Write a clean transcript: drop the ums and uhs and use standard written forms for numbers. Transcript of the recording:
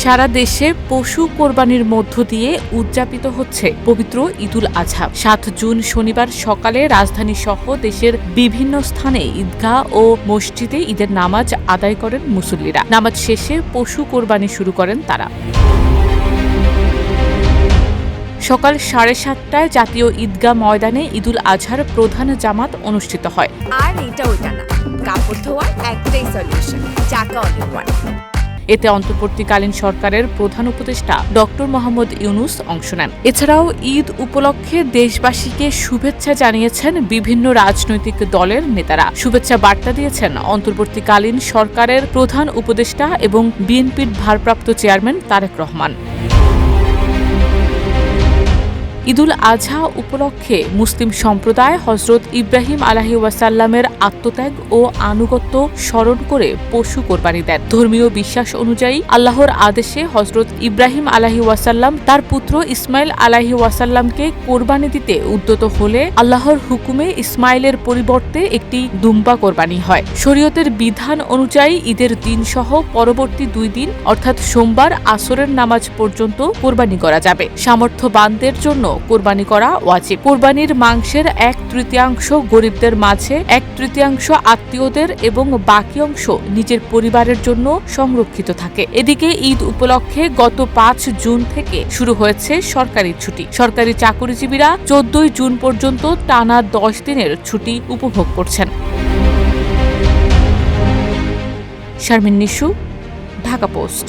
সারা দেশে পশু কোরবানির মধ্য দিয়ে উদযাপিত হচ্ছে পবিত্র ঈদুল আজহা। ৭ জুন শনিবার সকালে রাজধানী সহ দেশের বিভিন্ন স্থানে ঈদগাহ ও মসজিদে ঈদের নামাজ আদায় করেন মুসল্লিরা। নামাজ শেষে পশু কোরবানি শুরু করেন তারা। সকাল 7:30টায় জাতীয় ঈদগাহ ময়দানে ঈদুল আজহার প্রধান জামাত অনুষ্ঠিত হয়। আর এটা ওইটা না, কাপড় ধোয়ার একটাই সলিউশন, চাকা অল ইন ওয়ান। এতে অন্তর্বর্তীকালীন সরকারের প্রধান উপদেষ্টা ডক্টর মোহাম্মদ ইউনূস অংশ নেন। এছাড়াও ঈদ উপলক্ষে দেশবাসীকে শুভেচ্ছা জানিয়েছেন বিভিন্ন রাজনৈতিক দলের নেতারা। শুভেচ্ছা বার্তা দিয়েছেন অন্তর্বর্তীকালীন সরকারের প্রধান উপদেষ্টা এবং বিএনপির ভারপ্রাপ্ত চেয়ারম্যান তারেক রহমান। ঈদুল আজহা উপলক্ষে মুসলিম সম্প্রদায় হযরত ইব্রাহিম আলাইহিওয়াসাল্লামের আত্মত্যাগ ও আনুগত্য স্মরণ করে পশু কোরবানি দেন। ধর্মীয় বিশ্বাস অনুযায়ী আল্লাহর আদেশে হযরত ইব্রাহিম আলাইহিওয়াসাল্লাম তার পুত্র ইসমাইল আলাইহিওয়াসাল্লামকে কোরবানি দিতে উদ্যত হলে আল্লাহর হুকুমে ইসমাইলের পরিবর্তে একটি দুম্বা কোরবানি হয়। শরীয়তের বিধান অনুযায়ী ঈদের দিন সহ পরবর্তী 2 দিন অর্থাৎ সোমবার আসরের নামাজ পর্যন্ত কোরবানি করা যাবে। সামর্থ্যবানদের জন্য কোরবানি করা ওয়াজিব। কোরবানির মাংসের 1/3 গরিবদের মাঝে, 1/3 আত্মীয়দের এবং বাকি অংশ নিজের পরিবারের জন্য সংরক্ষিত থাকে। এদিকে ঈদ উপলক্ষে গত 5 জুন থেকে শুরু হয়েছে সরকারি ছুটি। সরকারি চাকরিজীবীরা 14 জুন পর্যন্ত টানা 10 দিনের ছুটি উপভোগ করছেন। শারমিন নিশু, ঢাকা পোস্ট।